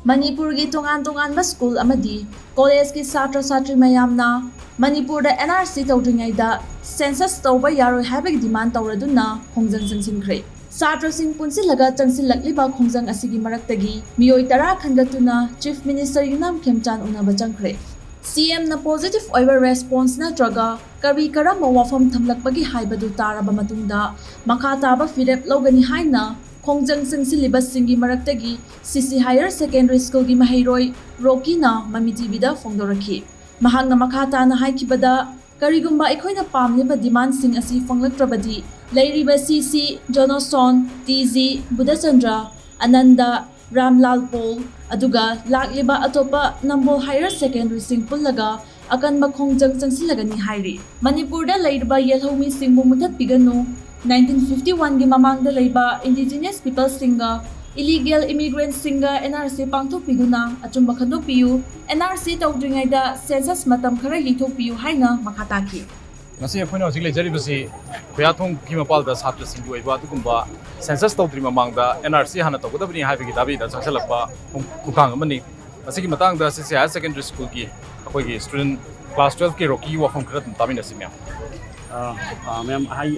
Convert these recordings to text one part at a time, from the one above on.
Manipurgi tongan-tonganba school amadi college ki satra-satri mayamna Manipurda NRC tawdringaida census tawba yaroi habig demand tawraduna khongjang jangsinkhre. Satrasing punsilaga changsilakliba khongjang asigi maraktagi miyoi tara khangatuna Chief Minister Yunam Khemchan unaba changkhre. CM na positive oiba response na traga kari karamba wafam thamlakbagi haibadu taraba matungda makha taba firep logani haina khongjang sangsilibas singi maraktagi CC Higher Secondary School gi mahairoi Rokina Mamitibi fongdorakhi. Mahangna makata na haikibada karigumba ikhoina pamliba demand sing asi fanglaktrabadi leiriba CC Johnson TZ Budachandra Ananda Ramlal Pol aduga lakliba atopa Nambol Higher Secondary sing pullaga akan makhongjang changsilagani hairi. Manipurda leiriba yelhomi singbu muthat piganu 1951 gi mamangda leiba indigenous people singa illegal immigrants singa NRC pangthok piguna achumba khandok piu NRC tawdringaida census matam khara yithok piu haina makhataki ngasi akhona hojik lejaribasi khoyathong kimapalda satra singbu aiba tugumba census tawdri mamangda NRC hana tawgodabni haibigi dabi da changsalakpa kukang amani asigi matangda CCI secondary school ki akoigi student class 12 ki roki wafam khara tamina simya ma'am high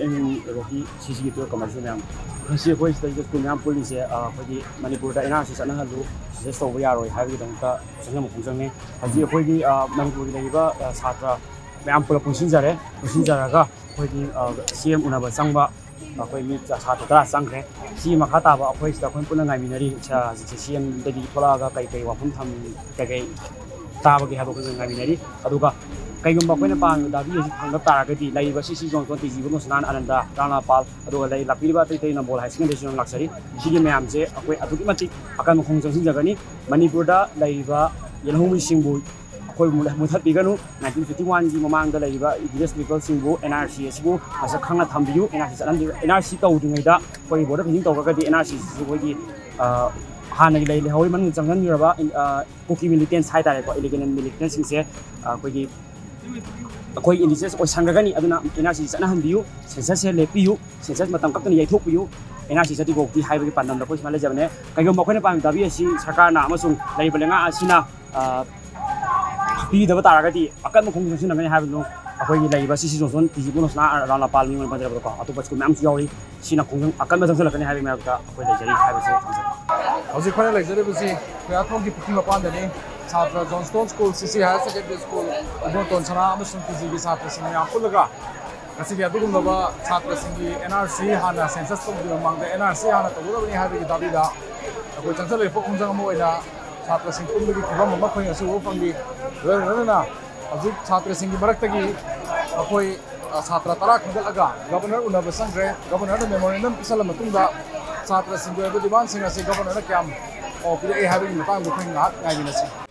रोकी CC तो commercial ma'am हसी कोई stage को ma'am police है कोई मणिपुर दा NRC सना हलु suggest तौबा यारोय हाइबि दंता संगम खुंजंने हजी कोई मणिपुर लेबा छात्र मैम पुल पुसिंजरागा कोई सीएम उनाबा संगबा कोई मी छात्र तरा संगरे सी मखा ताबा कोई sta कोई पुना गामिनरी सीएम दगी थोलागा कई कई वाफम थम कई ताबगे हाबो को गामिनरी अदुगा कईगुम्बा अखोइना पांग दाबी हजि थांगब तारागदि लैबा सिसि जोंजोन टिजिबो नोसनान आनंदा राणा पाल अदुगा लै लापिबा तै नम्बोल हाई सेकेंडरी जोन लाक्सरी सिगि मैमजे अखोइ अदुगि मति अकन खोंजोंसिन जगनी मणिपुरदा लैबा यलहोमि सिंगबु अखोइ मुथत पिगनु 1951 gi mamangda laiba indigenous people singbu NRC asibu asa khangna thambiu NRC chalan NRC tawdingaida koi border phing tawgadi NRC koi हाना लै लेहौइ मन जंगन युरबा कुकी मिलिटेंट्स हाइ तारे को इलीगल मिलिटेंट्स सिंसे कोई अखोइ इंडिजेस ओ संगगनी अदुना एनआरसी चना हनबियु सेंसस से लेपियु census मतम कक्तन याइथोकपियु एनआरसी सति गोक्ति हाइबगी पानदम दखोइ समा लेजबने कयगम मखोइना पाम दाबि असि सरकारना अमसुंग लैबलेंगा असिना पीदब तारागदी अकन मखोंग जंसिनगनि हाइबनु अखोइ लैबा सिसि जोंजोन तिजिबुनोसना राना पालमी मन पंजरब को अतोपस को मैम यावि सिना खोंजों अकन जंसलकनि हाइबि मैबता अखोइ लैजरि हाइबसे थांसे hojik khona lejaribasi khoyathong ki puki mapandani छात्र Johnstone school CC higher secondary school उबोटोन सना अमसुंग पीजीगी छात्र सिंह याम पुलगा ngasi adugumbaba छात्र सिंगी NRC hana census tawdi mamangda NRC hana tawdabani haibigi dabida akoi changsale pokhungjang mo oina छात्र Singh Pulgi khibam ma khoi asu ufangi rana hojik छात्र सिंगी maraktagi akoi छात्र tara khangalaga governor unaba sangre governor memorandum pisala matungda छात्र Singh demand sing asi governor na kyam o pide habigi matang do khoi ngat ngai binasi